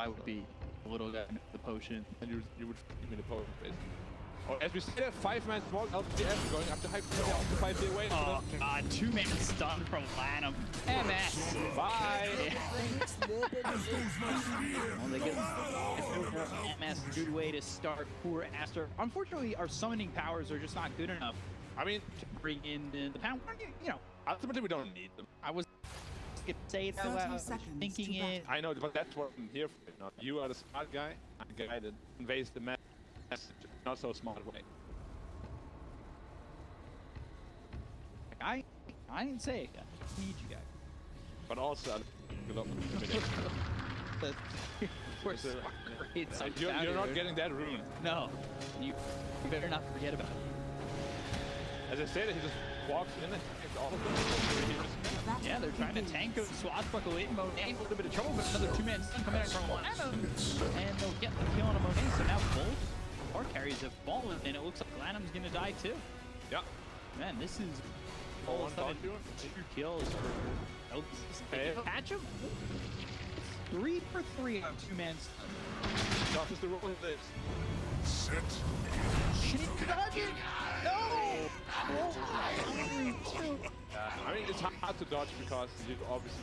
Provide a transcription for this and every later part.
I would be a little guy in the potion. And you would give me the potion, basically. Or as we said, 5-man small LBZS going up to high 5 away. Oh god, 2-man stun from LaNm. MS! Bye! Well, they get MS, good way to start poor Aster. Unfortunately, our summoning powers are just not good enough. I mean, to bring in the pound. You know, ultimately we don't need them. I was gonna say it out loud, thinking it. I know, but that's what I'm here for. You know? You are the smart guy. I'm the guy that conveys the message not so smart way. I didn't say it. I just need you guys. But also, good luck with the you're not getting that rune. No, you better not forget about it. As I said, he just walks in and takes all of them. Yeah, they're trying to tank a swashbuckle in. Monet a little bit of trouble, but another 2-man stun coming in from LaNm. And they'll get the kill on a Monet. So now both car carries have fallen, and it looks like LaNm's going to die too. Yeah. Man, this is all of a sudden 2 kills for LBZS. Catch him? 3 for 3 on 2-man stun. Tough is the role of this. Set. Can he dodge it? No! I mean, it's hard to dodge because you obviously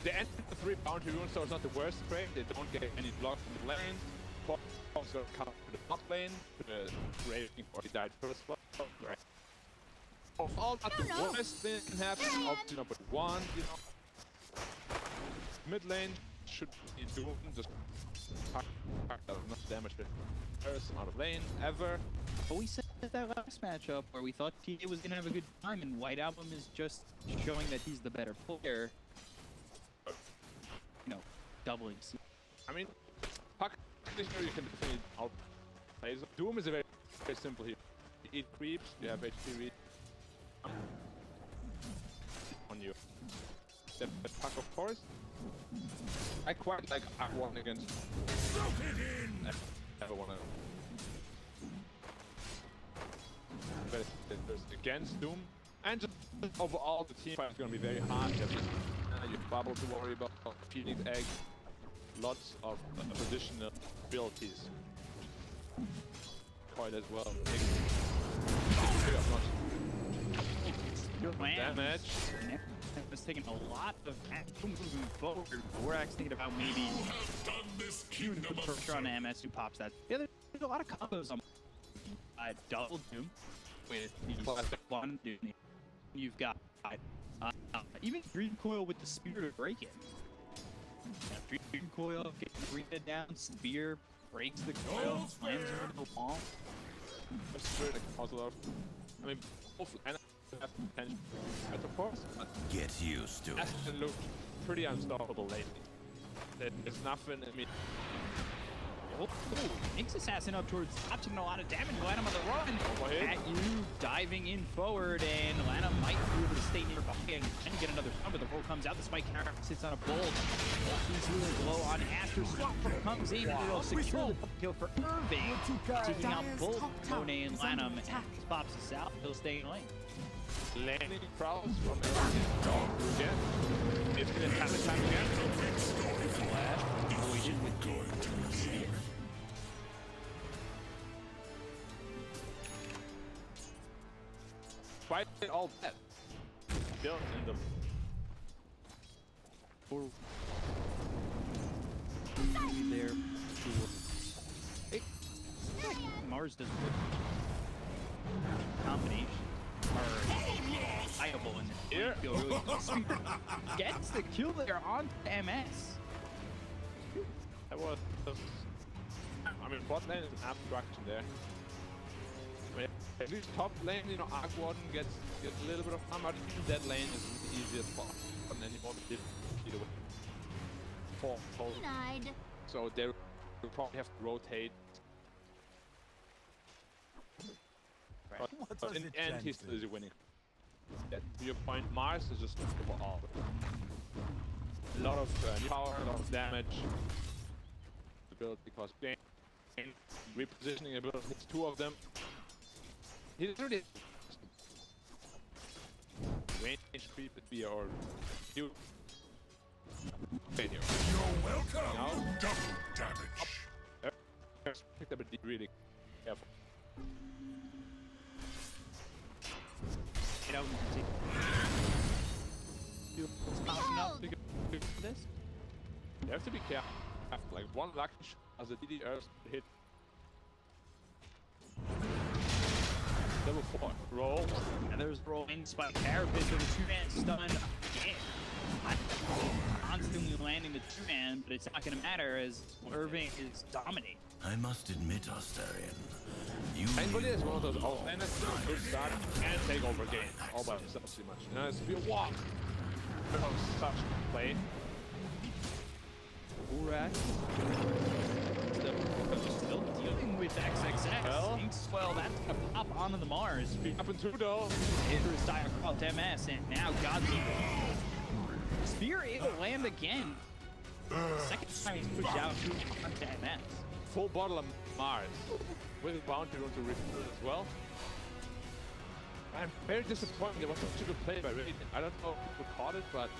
they end the 3 bounty runes, so it's not the worst spray. They don't get any blocks in the lane. Also come to the top lane, to the Raving, or he died first. Right. Of all, not the worst thing that can happen. Option number 1, you know. Mid lane should be doing just not damage the person out of lane ever. But we said that last matchup where we thought TA was going to have a good time, and White Album is just showing that he's the better player. You know, doubling. I mean, Puck, you can definitely outplay them. Doom is a very simple hero. You eat creeps, you have HP read on you. That Puck, of course. I quite like R1 against. Never wanna. But against Doom, and just overall the team fight is gonna be very hard. You have Bubble to worry about, Phoenix Egg, lots of positional abilities. Coil as well. Damage. It was taking a lot of action moving forward. Borax thinking about maybe even put pressure on MS who pops that. Yeah, there's a lot of combos on double Doom with the one Doom. You've got even Green Coil with the Spear to break it. Green Coil gets Green down, Spear breaks the coil, slams her into the wall. That's very like puzzle. I mean, both and have potential, of course. But get used to it. Aster looked pretty unstoppable lately. There's nothing. I mean, Makes Assassin up towards top, taking a lot of damage. LaNm on the run. CatYou diving in forward, and LaNm might be able to stay nearby and get another stun, but the roll comes out. The spike carrot sits on a bolt. He's healing glow on Aster. Swap comes in, and it'll secure the kill for Irving. Taking out both Monet and LaNm, and pops us out. He'll stay in lane. landing prowls from again. If we didn't have the time again. Last equation with spear. Fight it all that. Built in the full there. Hey. Mars does good combination. Viable in this here. Really gets the kill there on MS. That was. I mean, bot lane is an abstraction there. I mean, at least top lane, you know, Warden gets a little bit of harm out. That lane is the easiest spot, and then you want to either way. Denied. So they will probably have to rotate. Right. But in the end, he's still winning. Yeah, to your point, Mars is just overall. A lot of power, a lot of damage. Build because repositioning ability, it's two of them. He really range creep would be our new failure. welcome. Now, Double damage. picked up a D really careful. You know, popping up to go for this. You have to be careful. Like one lucky shot as a DD Earth hit. Level 4. Roll. And there's rolling spike carapace with a 2-man stun again. Constantly landing the 2-man, but it's not going to matter as Irving is dominating. I must admit, Asterian, you Pangolier is one of those outlanders with a good start and take over game all by himself too much. You know, it's be a walk. Such a play. Borax. Still dealing with XXX. Well. Well, that's going to pop onto the Mars. Up in 2 though. Here's Dire Croft MS, and now Godzilla. Spear able to land again. Second time he's pushed out onto MS. Full bottle of Mars. With a bounty run to refill as well. I'm very disappointed. It was such a good play by Wraith. I don't know who caught it, but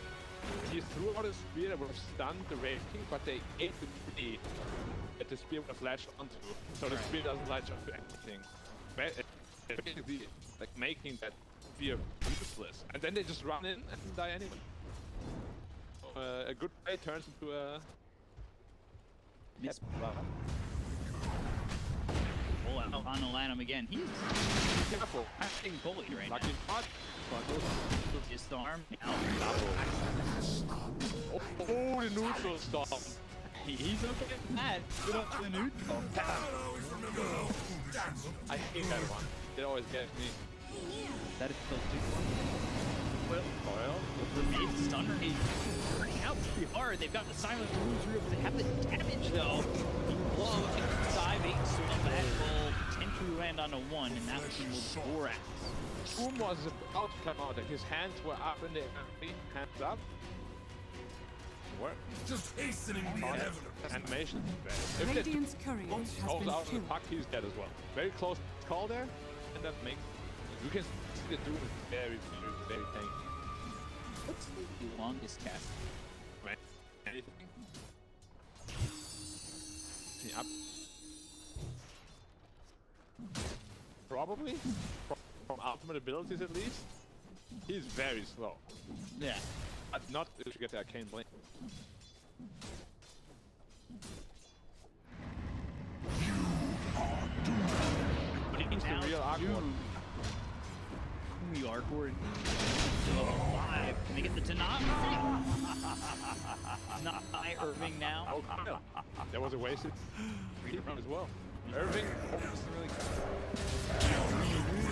he threw out a spear that would have stunned the Wraith King, but they ate the tree that the spear would have latched onto. So the spear doesn't latch onto anything. Basically, like making that spear useless. And then they just run in and die anyway. A good play turns into a... Yes. Pull out on LaNm again. He's Careful. getting bullied right Lucky now. shot. Just the arm. Now, Oh, the neutral storm. he's okay with that. Good up to the neutral. I hate that one. It always gets me. That is still too well. Oil. Remains stun rate burning out pretty hard. They've got the silent moves real, but they have the damage though. Blow inside 8, so that will potentially land on a 1, and that was Borax. Boom was about to come out. Like his hands were up in the air. Hands up. Work. just hastening the inevitable. Animation. If they Radiant's courier has goes been out of the killed. puck, he's dead as well. Very close call there, and that makes you can see the dude is very tanky. What's the longest cast? Right? Anything? Yep. Probably from ultimate abilities at least. He's very slow. Yeah. But not if you get the arcane blade. But it It's the real Archward. The Archward. Still alive. Can they get the Tanakh? Not by Irving now. Oh, yeah. That was a wasted freedom as well. Irving.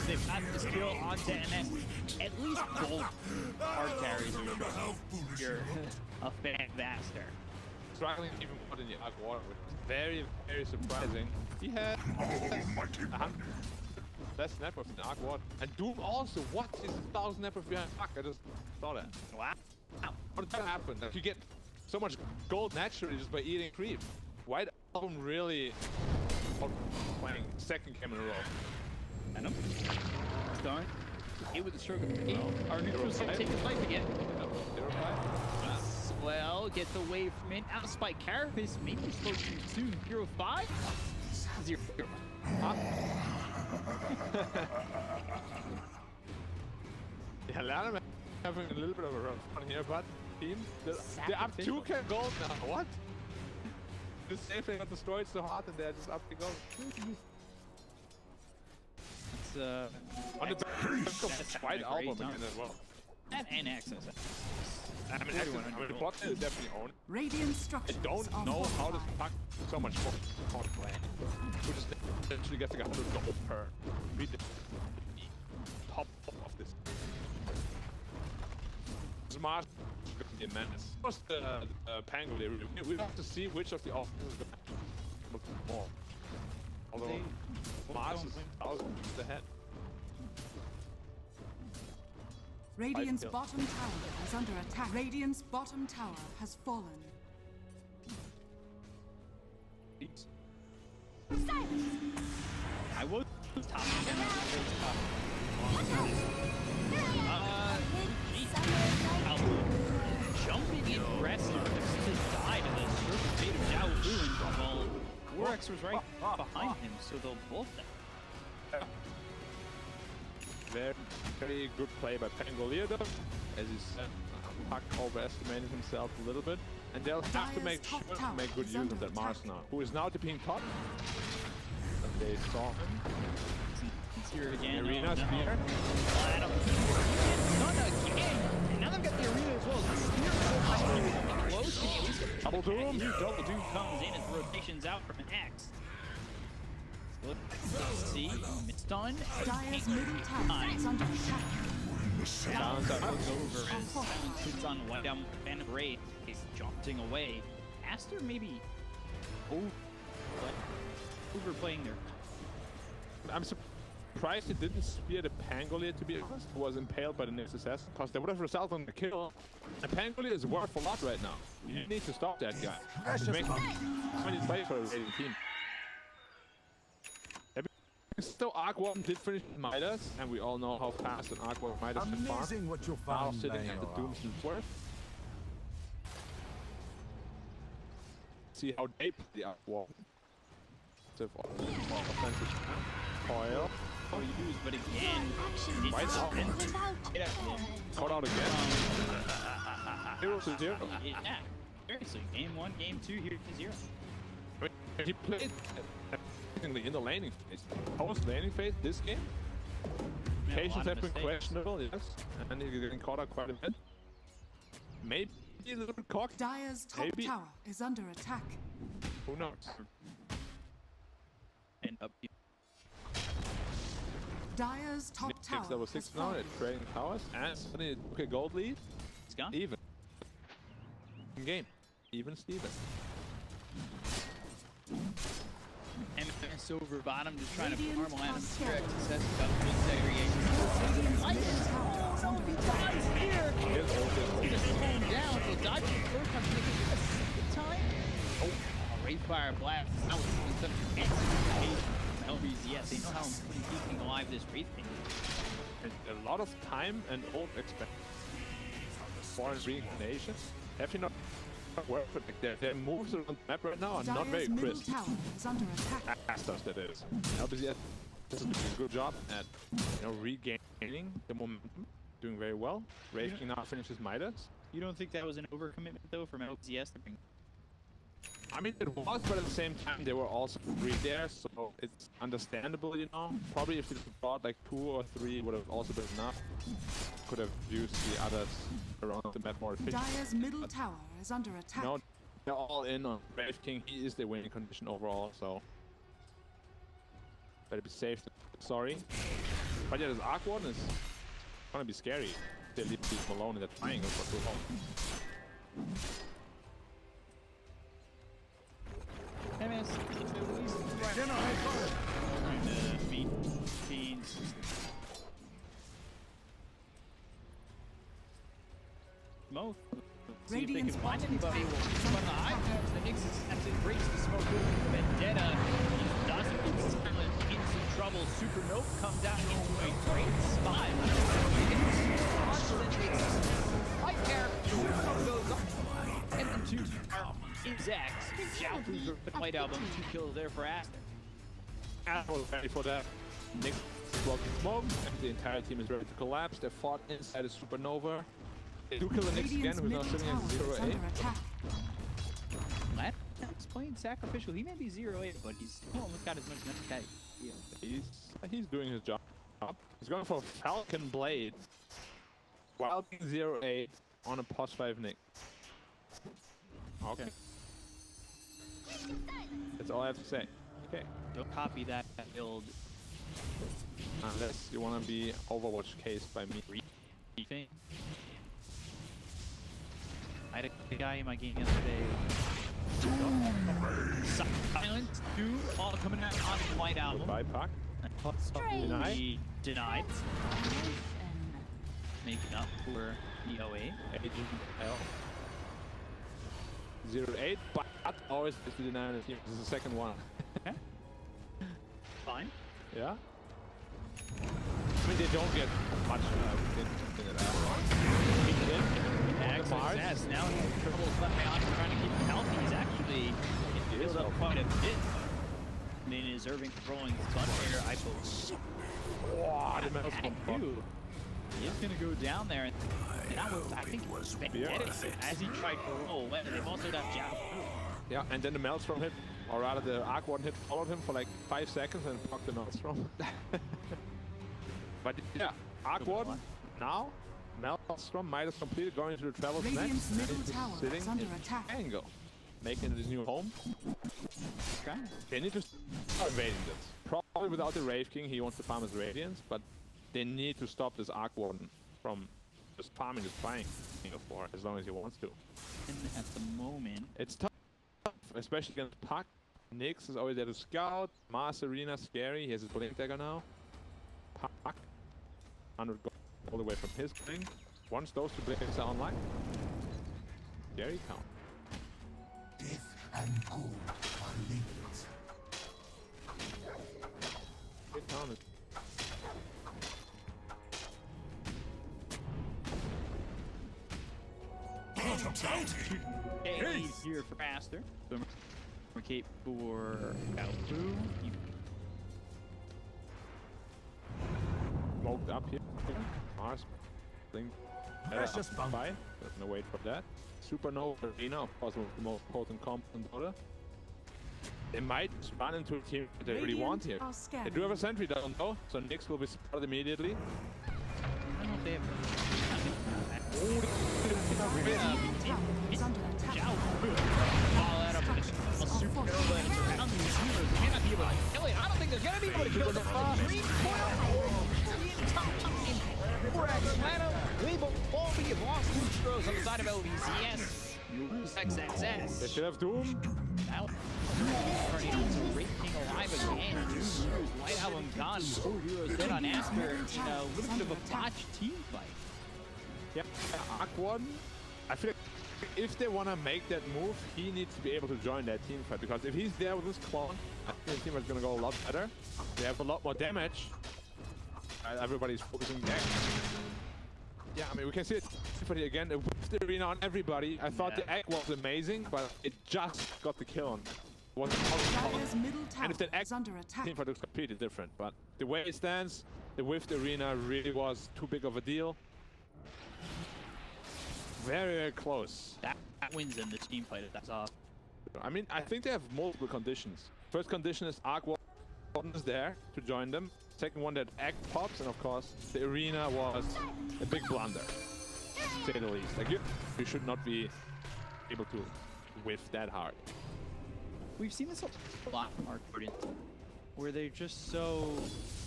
They've got the skill onto MS. At least both hard carries are here. A fan of Aster. Struggling even more than the Archward, which is very, very surprising. He had less snap of the Archward. And Doom also. What is 1,000 snap of behind Fuck, I just saw that. Wow. How did that happen? Like you get so much gold naturally just by eating creep. White Album really playing second game in a row. Venom. Stun. Hit with the stroke of 8. Our neutral's gonna take his life again. Well, gets away from it. Out of Spike Carapace. Maybe supposed to soon. 0-5? 0. Huh? Yeah, LaNm having a little bit of a run fun here, but team, they're up 2k gold now. What? The same thing got destroyed so hard and they're just up to gold. It's On the back of White Album again as well. and access. I mean, everyone, the bot is definitely own. Radiant I structures don't are know how this fortified. pack so much more hard play. Which is essentially gets like 100 gold per. Read the top of this. Smart is going to be a menace. First, Pangolier, we have to see which of the offenses is going to look more. Although Mars is 1,000 ahead. Radiant's kill. bottom tower is under attack. Radiant's bottom tower has fallen. I was top. Jumping aggressive to die to this Borax was right behind him, so they'll both die. Very, very good play by Pangolier though. As he said, Puck overestimated himself a little bit. And they'll have to make sure to make good use of that Mars now, who is now tipping top. And they saw him. He's here again. Arena spear. Not again. And now they've got the arena as well. The spear is close. Can you at least get Double doom. Double doom comes in as the rotation's out from an X. Let's see. It's done. Dire's middle tower is under attack. Silence over as Silence hits on one down and Wraith is jumping away. Aster maybe overplaying there. I'm surprised he didn't spear the Pangolier, to be honest. He was impaled by the LBZS because they would have resulted in the kill. And Pangolier is worth a lot right now. You need to stop that guy. He's making so many plays for a rating team. Still, Warden did finish Midas, and we all know how fast an Warden Midas can farm. Amazing what you'll Now find sitting laying at the around. Doomsday worth. See how they play the Warden. Offensive coil. Oh, use, but again, Right now. Caught out again. 0-0. Yeah, seriously, game 1, game 2, here to 0. He played in the laning phase. Post laning phase this game. Yeah, Patience have been mistakes. questionable, yes. And he's getting caught out quite a bit. Maybe a little bit cocky. Dire's top Maybe. tower is under attack. Who knows? And up. Dire's top tower Level has 6 now, fallen. they're trading towers, and suddenly took a gold lead. It's gone. Even. Game. Even Steven. MS over bottom, just trying to Radiant farm LaNm. plus Direct seven. success about the segregation. Radiant's middle tower is under attack. Here, Here's Warden. just slowing down, so dodging the first time, making it a second time. Oh, Wraithfire blast. That was such an excellent from LBZS. They know how important keeping alive this Wraith thing. A lot of time and old expect foreign reincarnation. Have you not worked with their moves around the map right now are not very Dire's middle crisp. tower is under attack. Asters, that is. LBZS does a good job at regaining the momentum, doing very well. Wraith now finishes Midas. You don't think that was an overcommitment though from LBZS? I mean, it was, but at the same time, they were also free there, so it's understandable, you know. Probably if they brought like 2 or 3, would have also been enough. Could have used the others around the map more efficiently. Dire's middle tower is under attack. No, they're all in on Wraith King. He is the winning condition overall, so better be safe. Sorry, but yeah, this Warden is gonna be scary. They leave him alone in that triangle for too long. MS, trying to beat teams. Smoke. See if they can Radiant's find bottom anybody. tower Well, is from under the high attack. ground, the Nix actually breaks the smoke over Vendetta. He doesn't get silent, in some trouble. Supernova comes out into a great spot. Right there, Supernova goes up. And then 2 are exact. xiaofu the White Album, 2 kills there for Aster. I was ready for that. Nick blocking smoke, and the entire team is ready to collapse. They fought inside a supernova. They do kill the Nix again, Radiant's who's now middle sitting tower at is 0-8. under attack. LaNm's playing sacrificial. He may be 0-8, but he's still almost got as much as that. He's doing his job. He's going for Falcon Blade while being 0-8 on a +5 Nick. Okay. That's all I have to say. Okay. Don't copy that build. Unless you want to be Overwatch cased by me. Thing. I had a guy in my game yesterday. Silence, 2, all coming out on the White Album. Goodbye, Puck. Denied. Denied. Making up for the 08. Agent L. 0-8, but always is the deny on the team. This is the second one. Okay. Fine. Yeah? I mean, they don't get much in it Mars. Yes, now he's in trouble. Left on trying to keep him healthy. He's actually healed up quite a bit. in is Irving controlling the butt here. I believe. Wow, the metal from CatYou is going to go down there. And that was, I think, as he tried to roll away. They've also got xiaofu. Yeah, and then the Maelstrom hit, or rather the Arc Warden hit, followed him for like 5 seconds and blocked the Maelstrom. But yeah, Arc Warden now, Maelstrom might have completed going into the Travels next. Radiant's And middle he's just tower sitting is under in attack. Angle, making it his new home. Okay. They need to start invading this. Probably without the Wraith King, he wants to farm his Radiance, but they need to stop this Arc Warden from just farming this Triangle for as long as he wants to. And at the moment, It's tough, especially against Puck. Nyx is always there to scout. Mars Arena, scary. He has his Blink Dagger now. Puck, 100 gold all the way from his Blink. Once those two Blinks are online, scary count. Death and gold are linked. Good count. Hey, here for Aster. So Cape for xiaofu. Smoked up here. Mars, Blink. That's just fun. By. No wait for that. Supernova Arena, of course, one of the most potent comps in Dota. They might run into a team that they really want here. Are They do have a sentry down though, so Nyx will be spotted immediately. I don't know if they have. Radiant tower is under attack. All out of a supernova and surrounding these heroes. They may not be able to kill it. I don't think they're going to be able to kill them. Borax, LaNm, we will all be lost Grimstroke on the side of LBZS. You lose They XXS. should have Doom. Out. Turning to Wraith King alive again. 2 heroes, White Album gone. 4 heroes dead on Aster. You know, a little bit of a botched team fight. Yeah, Arc Warden. I feel like if they want to make that move, he needs to be able to join that team fight, because if he's there with his clone, I think the team is going to go a lot better. They have a lot more damage. Everybody's focusing there. Yeah, I mean, we can see it again. It whips the arena on everybody. I thought the egg was amazing, but it just got the kill on. Dire's middle tower And if that egg is under attack. team fight looks completely different, but the way it stands, the whiffed arena really was too big of a deal. Very, very close. That wins in this team fight if that's off. I mean, I think they have multiple conditions. First condition is Arc Warden is there to join them. Second one, that egg pops, and of course, the arena was a big blunder, to say the least. Like, you should not be able to whiff that hard. We've seen this a lot from Arc Warden, where they're just so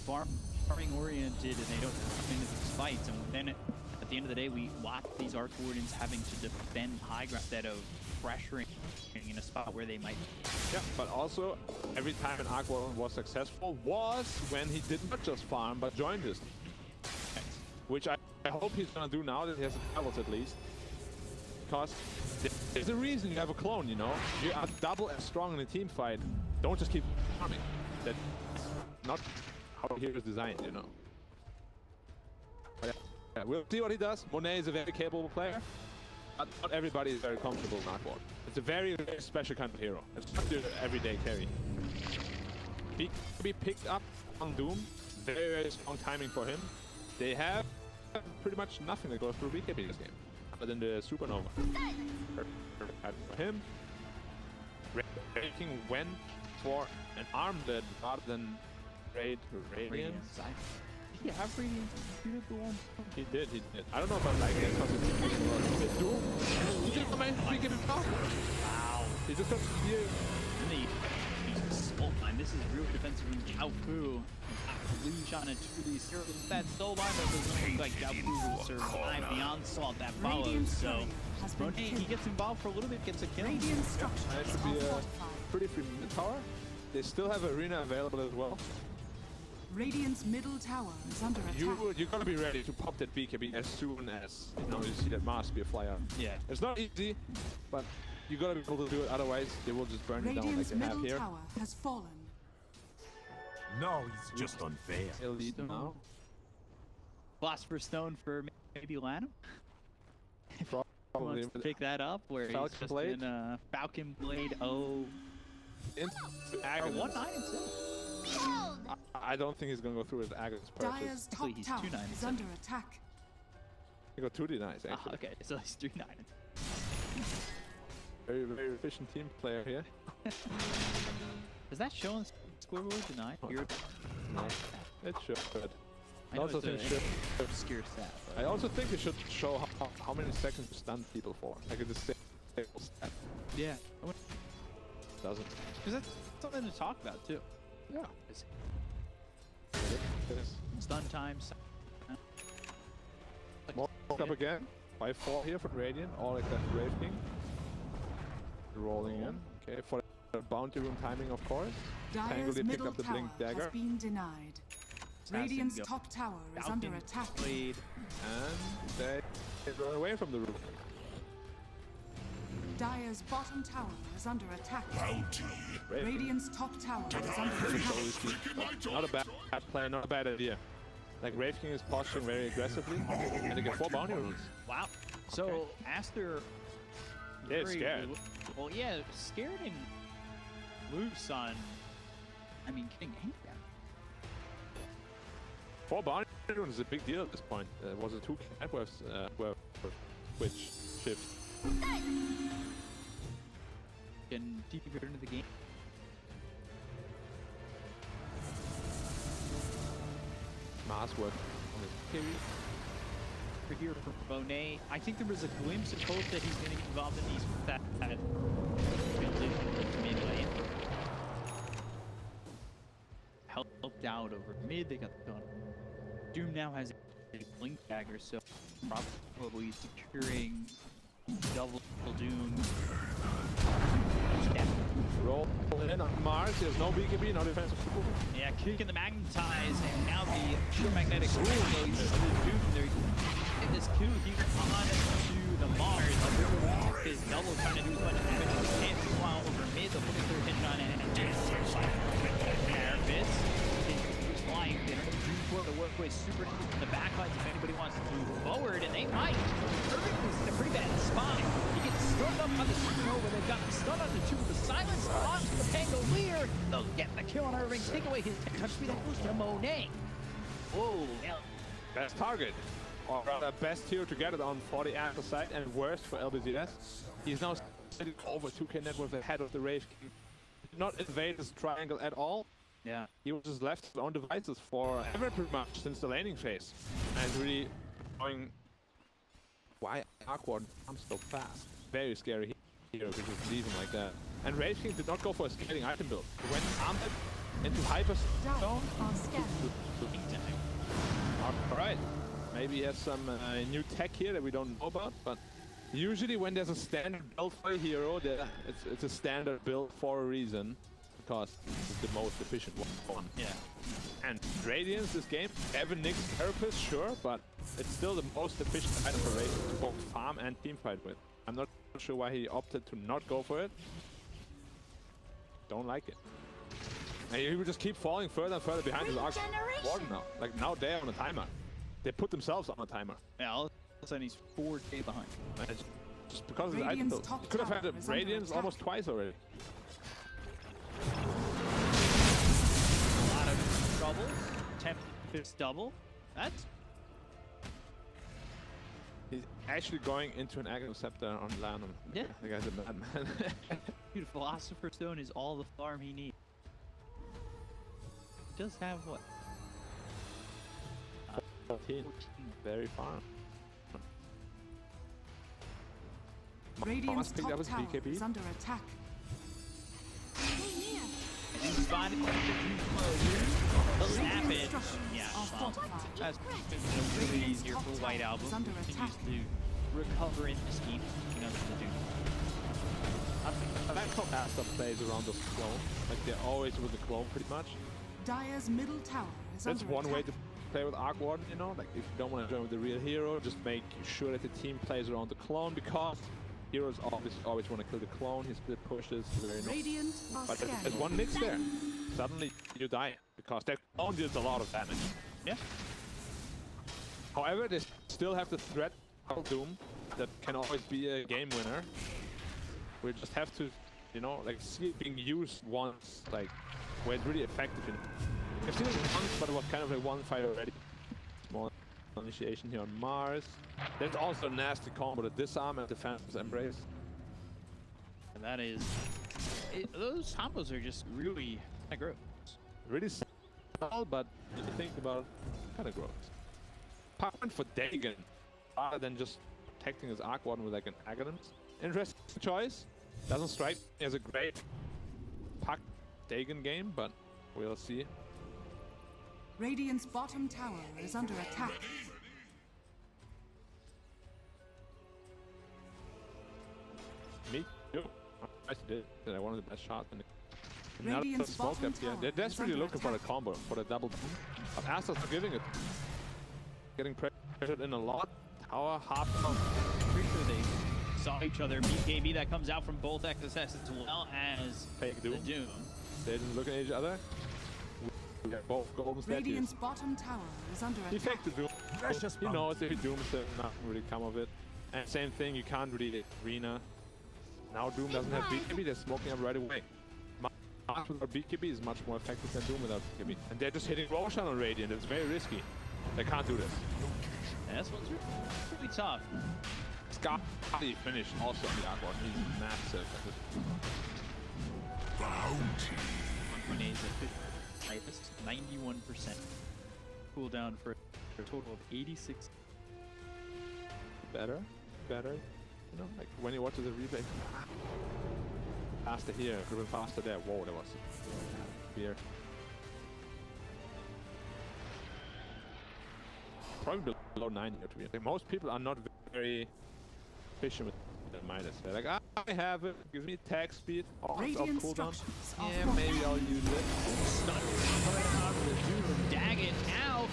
farming oriented and they don't come into these fights, and then at the end of the day, we watch these Arc Wardens having to defend high ground instead of pressuring in a spot where they might. Yeah, but also, every time an Arc Warden was successful was when he did not just farm, but joined his team. Which I hope he's gonna do now that he has the travels at least. Because there's a reason you have a clone, you know? You are double as strong in a team fight. Don't just keep farming. That's not how he is designed, you know? But yeah, we'll see what he does. Monet is a very capable player, but not everybody is very comfortable in Arc Warden. It's a very, very special kind of hero. It's not your everyday carry. He can be picked up on Doom. Very, very strong timing for him. They have pretty much nothing that goes through BKB in this game, other than the Supernova. Perfect for him. King went for an armlet rather than Radiance. Did he have Radiance computed the one? He did. I don't know if I like it because it's Doom. He just managed to get it off. Wow. He just got here. And they use Soul Bind. This is real defensive from xiaofu. Leash on it to these heroes. That Soul Bind doesn't look like xiaofu will survive the onslaught that follows. Radiant So has been Monet, he killed. gets involved for a little bit, gets a kill. Radiant structures Nice to are be a fortified. pretty free mid tower. They still have arena available as well. Radiant's middle tower is under attack. You gotta be ready to pop that BKB as soon as you see that Mars be a flyer. Yeah. It's not easy, but you gotta be able to do it. Otherwise, they will just burn you down like Radiant's they have middle here. tower has fallen. No, it's just unfair. Elite now. Philosopher's Stone for maybe LaNm. Probably Wants to pick that up where Falcon he's just Blade? in Falcon Blade. Oh, into Or Aghanim. 1-9 and 7. I don't think he's gonna go through with Aghanim's purchase. Dyer's top He's tower 2-9 and is 7. under attack. He got 2 denies actually. Okay, so he's 3-9 and Very, very efficient team player here. Does that show on the scoreboard tonight? You're No, it should. I know also it's think an should. obscure stat. I also think it should show how many seconds you stun people for. Like it's a stable stat. Yeah. Doesn't. Because that's something to talk about too. Yeah. It's It is. stun times. More up again. By 4 here for Radiant. All except Wraith King. Rolling in. Okay, for the bounty room timing, of course. Dyer's Pangolier picked middle up the tower blink dagger. has been denied. Assassin Radiant's go. top tower is Falcon under attack. played. And they run away from the room. Dyer's bottom tower is under attack. Wraith King. Radiant's top tower is under attack. Not a bad play, not a bad idea. Like Wraith King is posturing very aggressively, and they get 4 bounty runes. Wow. So Aster. Yeah, very scared. Well, yeah, scared and loose on. I mean, getting angry. 4 bounty runes is a big deal at this point. Was it 2 networks were switch shift? Getting deeper into the game. Mass work on his Period. For here for Monet. I think there was a glimpse of hope that he's going to get involved in these that mid lane. Helped out over mid. They got the gun. Doom now has a blink dagger, so probably securing double Doom. Yeah. roll in on Mars. There's no BKB, no defensive. Yeah, kicking the magnetize, and now the pure magnetic rule goes to the Doom. They're getting this coup here on to the Mars. Is double trying to do as much damage as he can. Meanwhile, over mid, the 43rd hit on it, and Carapace is flying. Doom for the work with super deep in the backlines if anybody wants to move forward, and they might. Irving is in a pretty bad spot. He gets stunned up on the supernova. They've got the stun on the 2 with the silence onto the Pangolier. They'll get the kill on Irving, take away his touch speed. That goes to Monet. Whoa, now Best target. Or rather, best hero to get it on for the Aster side, and worst for LBZS. He's now sitting over 2k net worth ahead of the Wraith King. Did not invade this triangle at all. yeah. He was just left his own devices forever pretty much since the laning phase. And really going, why Warden comes so fast? Very scary hero to just leave him like that. And Wraith King did not go for a scaling item build. He went armed into hyper stone. Alright. Maybe he has some new tech here that we don't know about, but usually when there's a standard build for a hero, it's a standard build for a reason, because it's the most efficient one. Yeah. And Radiance this game, Evan Nick's Carapace, sure, but it's still the most efficient item for Radiance to both farm and teamfight with. I'm not sure why he opted to not go for it. Don't like it. And he will just keep falling further and further behind his Warden now. Like now they're on a timer. They put themselves on a timer. Yeah, all of a sudden he's 4K behind. And it's just because of his item build. He could have had a Radiance almost twice already. A lot of troubles. Tempest double. That's He's actually going into an Aghanim Scepter on LaNm. Yeah. The guy's a madman. dude, Philosopher's Stone is all the farm he needs. He does have what? 14. Very farm. Radiant's picked up top his tower BKB. is under attack. He's spotted the snap it. Yeah, well, that's a little easier for White Album. Under Continues attack. to recover in the scheme. He knows what to do. I like how Aster plays around the clone. Like they're always with the clone pretty much. Dyer's middle tower is That's under one attack. way to play with Warden, you know? Like if you don't want to join with the real hero, just make sure that the team plays around the clone, because heroes always want to kill the clone. His split pushes, very nice. Radiant are But scanning. there's one mix there. Suddenly you die, because that clone deals a lot of damage. Yeah. However, they still have the threat of Doom that can always be a game winner. We just have to you know, like see it being used once, like where it's really effective. You know? I've seen it once, but it was kind of like one fight already. Small initiation here on Mars. There's also a nasty combo, the disarm and the Phantom's Embrace. And that is, those combos are just really kind of gross. Really small, but if you think about it, kind of gross. Point for Dagon, rather than just protecting his Arc Warden with like an Aghanim's. Interesting choice. Doesn't strike me as a great Puck Dagon game, but we'll see. Radiant's bottom tower is under attack. Me too. I did. I wanted the best shot. And now Radiant's smoke bottom up here. tower They're is desperately under looking for the attack. combo, for the double boom. But Aster's not giving it. Getting pressured in a lot. Tower, half of Pretty sure they saw each other. BKB that comes out from both XSS as well as fake the Doom. Doom. They didn't look at each other. We got both golden statues. Radiant's bottom tower is under He attack. faked the Doom. Precious He knows if he dooms then nothing really come of it. And same thing, you can't really arena. Now Doom doesn't have BKB, they're smoking up right away. Mars without BKB is much more effective than Doom without BKB. And they're just hitting Roshan on Radiant, it's very risky. They can't do this. Yeah, this one's really tough. Scotty finished also on the Arc Warden, he's massive at this. Bounty. Monet is at 91% cooldown for a total of 86. Better, you know, like when you watch the replay. Faster here, driven faster there. Whoa, that was weird. Probably below 90 to be honest. Like, most people are not very efficient with the Midas. They're like, I have it, gives me attack speed, off Radiant cooldown. structures are Yeah, fortified. maybe I'll use it. Stun coming out of the Doom from Dagon now.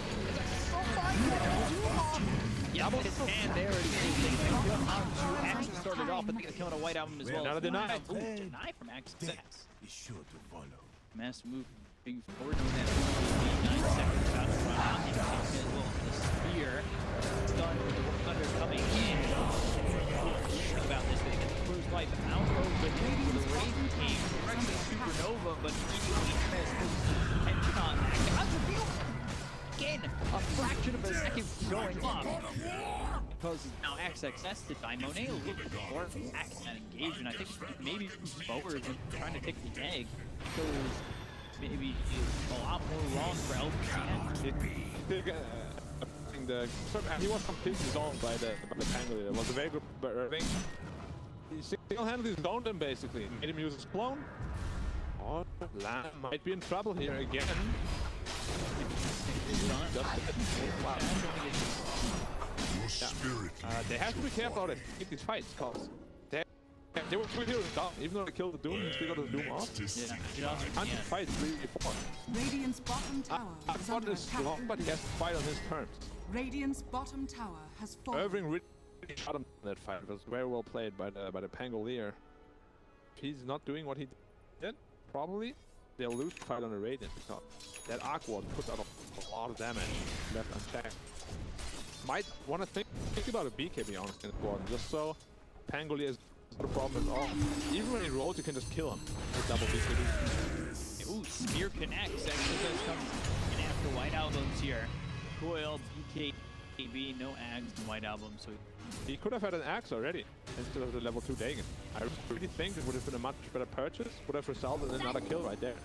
Yeah, but his hand there is actually started off, but they killing a White Album as well. Another deny. Ooh, deny from XSS. Is sure to follow. Mass move being forward, knowing that 9 seconds about to run out. And as well as the spear. Stun with the Thunder coming in. Think about this, they get the cruise life out over the Wraith team. Directly Supernova, but immediately MS goes and contact. That's a deal. Again, a fraction of a second going up. Because now XXS to die. Monet a little bit more back in that engagement. I think maybe forward when trying to take the egg. Because maybe a lot more wrong for LBZS. He was completely zoned by the Pangolier. It was a very good by Irving. He single-handedly zoned him basically. Made him use his clone. Oh, LaNm might be in trouble here again. Wow. Your spirit. They have to be careful how they keep these fights, because they were 2 heroes down. Even though they killed the Doom, they still got the Doom off. Yeah, Can't fight 3v4. Radiant's bottom tower is Warden under is attack. strong, but he has to fight on his terms. Radiant's bottom tower has fallen. Irving really shot him in that fight. It was very well played by the Pangolier. If he's not doing what he did, probably they'll lose the fight on the Radiant, because that Arc Warden puts out a lot of damage left unchecked. Might want to think about a BKB honestly in the Warden, just so Pangolier is not a problem at all. Even when he rolls, you can just kill him with double BKB. ooh, spear connects. XSS comes in after White Albums here. Coil, BKB, no Ags in White Album, so He could have had an axe already instead of the level 2 Dagon. I really think it would have been a much better purchase, would have resulted in another kill right there.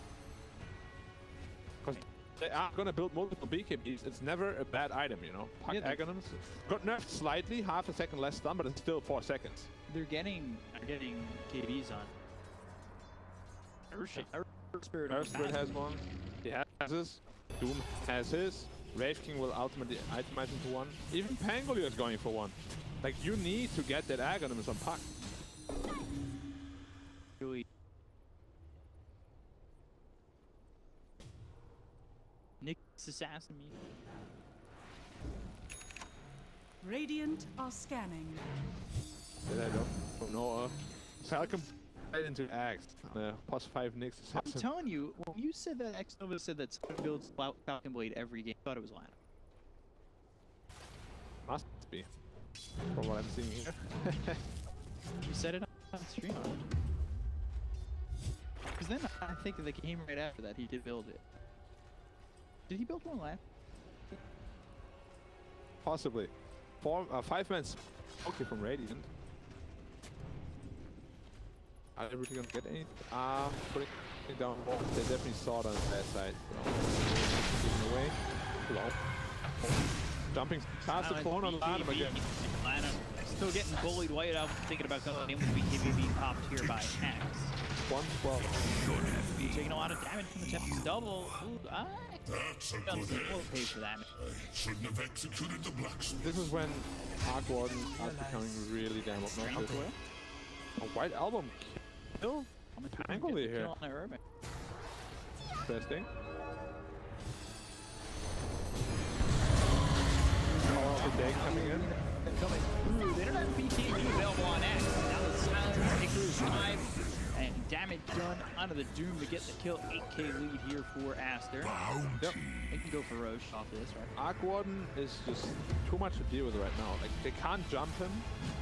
Because they are going to build multiple BKBs, it's never a bad item, you know. Puck Yeah, Aghanim's got nerfed slightly, half a second less stun, but it's still 4 seconds. they're getting KBs on. Earth Spirit Earth Spirit has one, he has his, Doom has his, Wraith King will ultimately itemize into one. Even Pangolier is going for one. Like, you need to get that Aghanim's on Puck. Really. Nick's assassin me. Radiant are scanning. That I don't know. Falcon right into Axe. Plus 5 Nyx I'm assassin. telling you, when you said that Xnova said that someone builds Falcon Blade every game, I thought it was LaNm. Must be. From what I'm seeing here. You said it on stream. Because then I think the game right after that, he did build it. Did he build one last? Possibly. 5-man okay from Radiant. Are they really gonna get anything? Putting it down. They definitely saw it on the bad side. Giving away. Hello. Jumping past the clone on LaNm again. LaNm still getting bullied. White out thinking about going in with BKB being popped here by X. 112. Taking a lot of damage from the Tempest double. Ooh, That's a good we'll pay for that. Shouldn't have executed the blacksmith. This is when Warden starts becoming really damn obnoxious. A white album kill? Pangolier here. Interesting. Call of the day coming in. Coming through. They don't have BKB available on X. Now the silence takes 5. And damage done onto the Doom to get the kill. 8k lead here for Aster. Yep. They can go for Roche off this, right? Warden is just too much to deal with right now. Like, they can't jump him,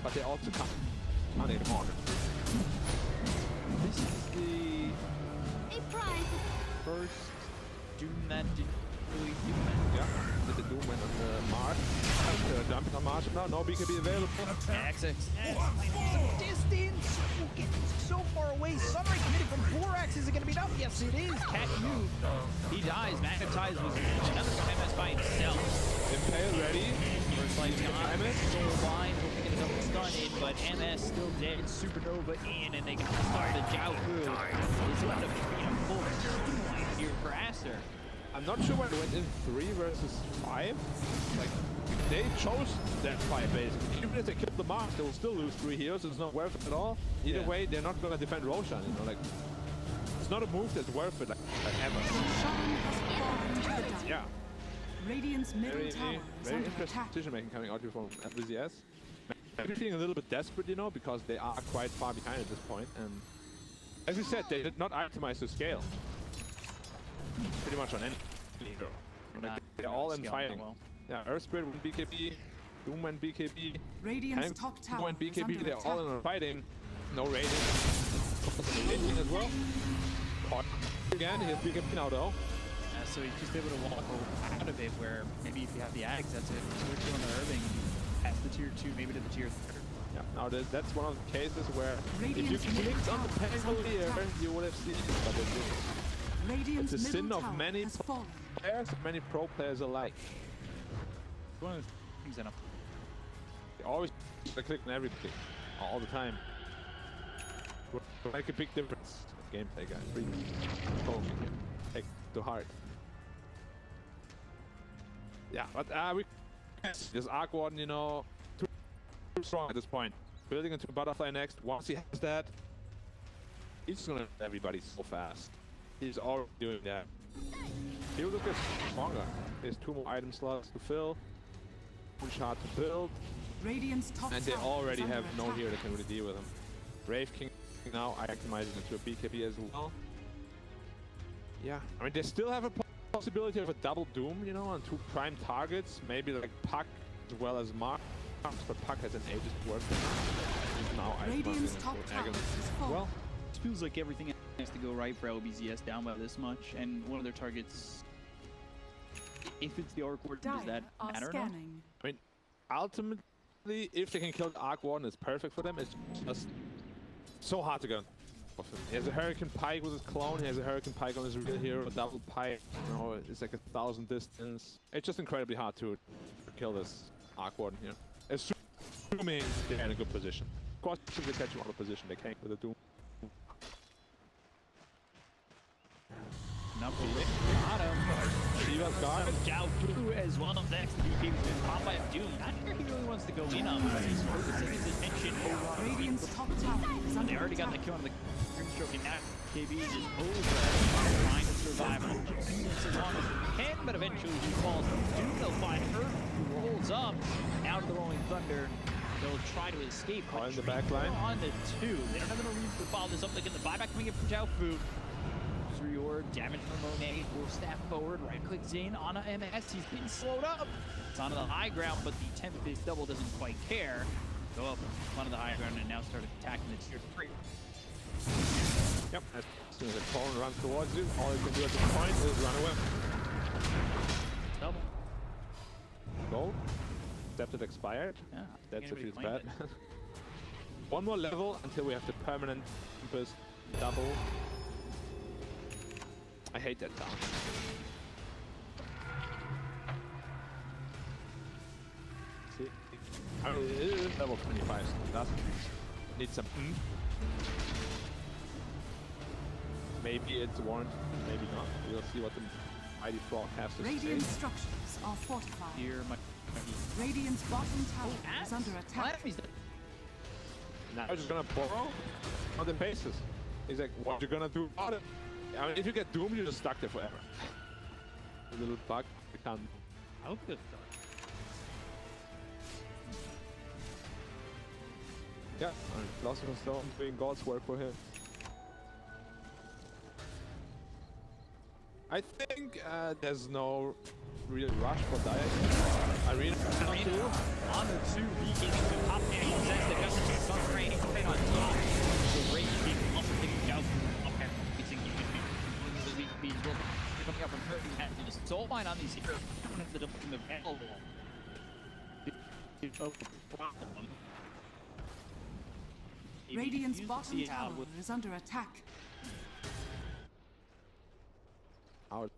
but they also can't hit him on. This is the first Doom that didn't really do that. Yeah, the Doom went on the March. Jumping on March now, no BKB available. XX. Some distance. Getting so far away. Summary committed from Borax. Is it going to be enough? Yes, it is. CatYou. He dies. Magnetized was another MS by himself. Impale ready. First life gone. Soul blind. Hoping to get a double stun in, but MS still dead. Supernova in, and they got started. xiaofu is left up being a full team line here for Aster. I'm not sure why they went in 3 versus 5. Like, they chose that fight basically. Even if they killed the Mark, they will still lose 3 heroes. It's not worth it at all. Either way, they're not gonna defend Roshan. You know, like, it's not a move that's worth it, like ever. Yeah. Radiant's middle tower is Very under interesting attack. decision making coming out here from LBZS. Maybe feeling a little bit desperate, you know, because they are quite far behind at this point. And as we said, they did not optimize to scale. Pretty much on any hero. Like, they're all in fighting. Well. Yeah, Earth Spirit went BKB, Doom went BKB, Radiant's Tank top tower went is BKB, under they're all attack. in fighting. No raiding. Raiding as well. Caught again, he has BKB now though. So he's just able to walk out of it where maybe if you have the Axe, that's it. Tier 2 on the Irving, past the tier 2, maybe to the tier 3. Yeah, now that's one of the cases where Radiant's if you clicked on the Pangolier, you would have seen it, but they didn't. Radiant's It's a sin middle of tower many has fallen. players, many pro players alike. One of the things that They always click on everything, all the time. Will make a big difference. Gameplay, guys. Really take to heart. Yeah, but we this Warden, you know, too strong at this point. Building into Butterfly next. Once he has that, he's just gonna hit everybody so fast. He's already doing that. He'll look stronger. There's 2 more item slots to fill. 1 shot to build. Radiant's top And they tower already is have under no attack. hero that can really deal with him. Wraith King now itemizing into a BKB as well. Yeah, I mean, they still have a possibility of a double Doom, you know, on 2 prime targets. Maybe like Puck as well as Mark. But Puck has an Aegis to work with. He's now Radiant's itemizing top into tower Aghanim. is fallen. well, it feels like everything has to go right for LBZS down by this much, and one of their targets, if it's the Arc Warden, does that Dire are matter or not? scanning. I mean, ultimately, if they can kill the Arc Warden, it's perfect for them. It's just so hard to get off him. He has a Hurricane Pike with his clone. He has a Hurricane Pike on his real hero. A double Pike. You know, it's like 1,000 distance. It's just incredibly hard to kill this Arc Warden here. Assuming they're in a good position. Of course, if they catch him out of position, they can't with a Doom. Number bottom. Shiva's guard. xiaofu as well next. BKB's been popped by Doom. Not sure he really wants to go in on, but he's focusing his attention over on Radiant's top tower is under They already got the attack. kill on the Grimstroke, and now KB is just over trying to survive as long as he can, but eventually he falls. Doom, they'll find Earth, who rolls up out of the Rolling Thunder. They'll try to escape. In the back line. On the 2. They don't have enough room to follow this up. They get the buyback coming in from xiaofu. Your damage from Monet will step forward, right clicks in on a MS. He's being slowed up. It's onto the high ground, but the Tempest double doesn't quite care. Go up onto the high ground and now start attacking the tier 3. Yep, as As soon as the opponent runs towards you, all you can do at this point is run away. Double. Gold. Accepted expired. Yeah. That anybody feels claimed bad. it. One more level until we have the permanent compass double. I hate that down. See? I mean, it is level 25, so it doesn't need some Maybe it's warranted, maybe not. We'll see what the Mighty Frog has to Radiant say. structures are fortified. Here, my. Radiant's bottom tower is under attack. Now he's just gonna borrow on the bases. He's like, what you gonna do about it? I mean, if you get doomed, you're just stuck there forever. A little bug, we can't. I hope good. Yeah, Philosopher's Stone doing God's work for him. I think there's no real rush for Dire. Arena On the 2, he gets the top and he says that Justin Sun's training to on top. The Wraith being taking out. Okay, he's engaging. He's coming up from her. He has an assault line on these heroes. The available. Problem. Radiant's bottom tower is under attack. Out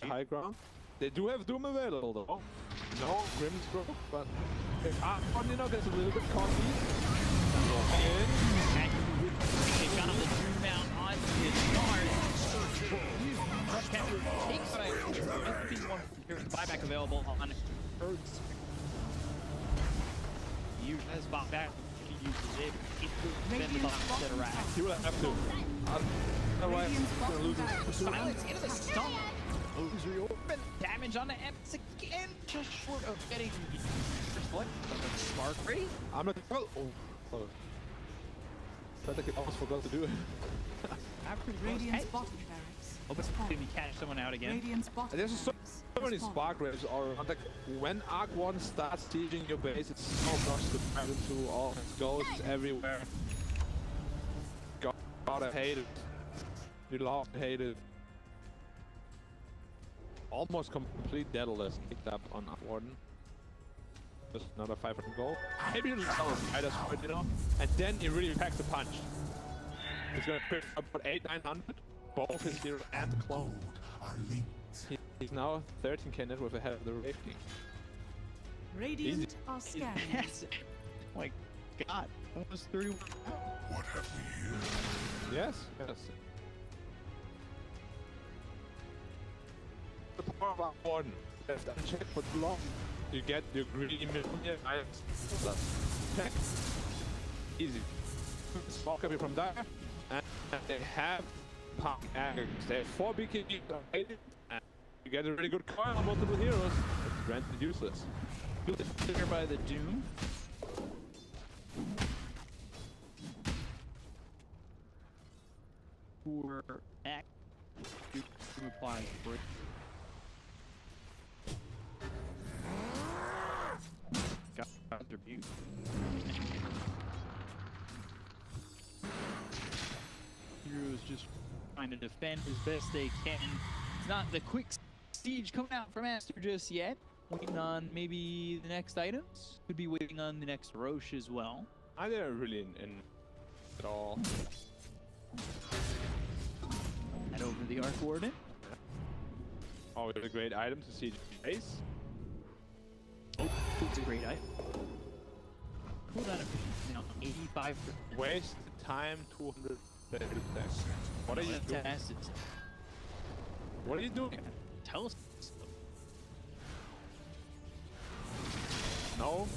high ground. They do have Doom available though. No Grimstroke, but you know, gets a little bit cocky. They got the Doom down on his guard. Takes one here. Buyback available on Earth's. You has bought back. He uses it. He will have to. Otherwise, he's gonna lose his Silence into the stump. Those reopen. Damage on the Ms again. Just short of getting the what? Spark ready? I'm not. Oh, close. I think I almost forgot to do it. Radiant's bottom barracks. Hope it's going to catch someone out again. Radiant's bottom There's so many barracks spark waves all around. Like when Arc 1 starts sieging your base, it's so much to dive into. All its ghosts everywhere. God, I hate it. You love to hate it. Almost complete Daedalus kicked up on Warden. Just another 500 gold. Maybe it'll sell his Midas point, you know? And then he really packs a punch. He's gonna pick up about 800-900. Both his hero and the clone. He's now 13k net worth ahead of the Wraith King. Radiant Easy. are scanning. Yes. Oh my god. Almost 31. What have we here? Yes, yes. The power of our Warden. Left unchecked for too long. You get your greedy million items. Check. Easy. Smoke up from there. And they have pump aggregates. They have 4 BKB and you get a really good coil on multiple heroes. It's granted useless. Here by the Doom. For act. Doom applies break. Got their view. Heroes just trying to defend as best they can. It's not the quick siege coming out from Aster just yet. Waiting on maybe the next items. Could be waiting on the next Roche as well. I didn't really in at all. Head over the Arc Warden. Always a great item to siege base. Oh, it's a great item. Cooldown of 85%. Waste time 200 seconds. What are you doing? What are you doing? Tell us. No,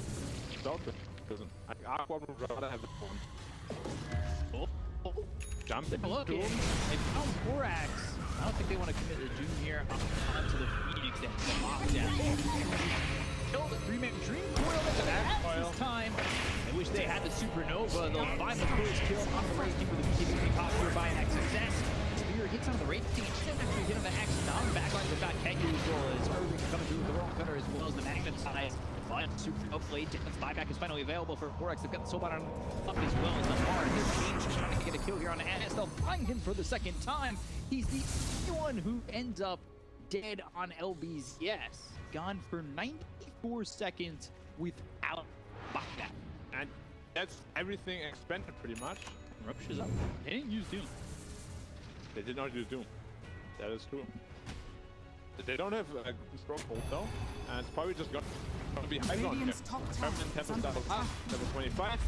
Dota doesn't. I think Aqua would rather have the phone. Oh. Jump in. Look, they found Borax. I don't think they want to commit the Doom here onto the Phoenix that lockdown. Kill the 3-man Dream Coil into that this time. I wish they had the Supernova. They'll find the first kill on the Wraith King with the BKB pop here by an success. Spear hits on the Wraith King. Actually hit on the X. Now on the back line, they've got CatYou as well as Irving coming through with the Roll Cutter as well as the Magnetize. super hopefully. Distance buyback is finally available for Borax. They've got the Soulbot on up as well as the Mars. Their team's just trying to get a kill here on Aster. They'll find him for the second time. He's the only one who ends up dead on LBZS. Gone for 94 seconds without buyback. And that's everything expended pretty much. Rush is up. They didn't use Doom. They did not use Doom. That is true. They don't have a strong hold though, and it's probably just going to be high ground here. Permanent Tempest level 25.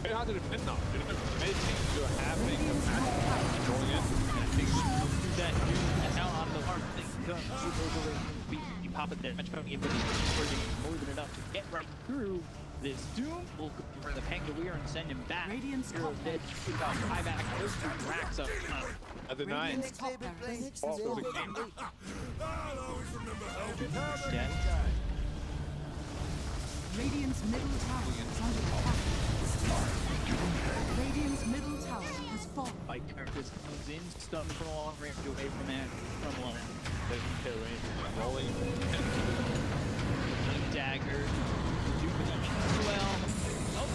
Very hard to defend now. You know, many things to have making a match going in. And I think through that Doom and now on the hard thing comes. You pop it there, much coming in, but he's more than enough to get right through. This Doom will go for the Pangolier and send him back. Radiant's Heroes dead. Buyback goes to Racks up. At the 9. Radiant's top barracks has fallen. Dead. Radiant's middle tower is under attack. Radiant's middle tower has fallen. Fight Carcass comes in, stunned from a long range away from it. From long. Doesn't care range. Rolling. Dagger. As well. Oh,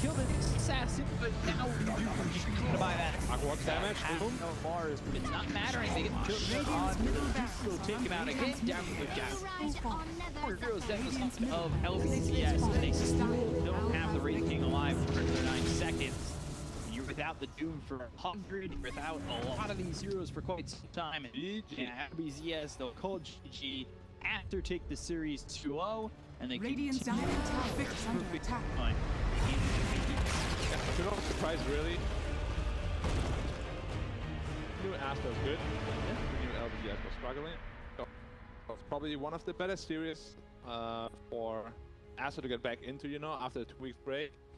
killed an assassin, but now to buy that. What's damage? No bars, but it's not mattering. They get killed on. Will take him out again. Down to the down. 4 heroes down the side of LBZS, and they still don't have the Wraith King alive for 39 seconds. You're without the Doom for 100. You're without a lot of these heroes for quite some time. And LBZS, they'll call GG after take the series 2-0. And they Radiant's diamond tower is under attack. I'm not surprised really. New Aster was good. New LBZS was struggling. So it's probably one of the better series for Aster to get back into, you know, after a 2 week break.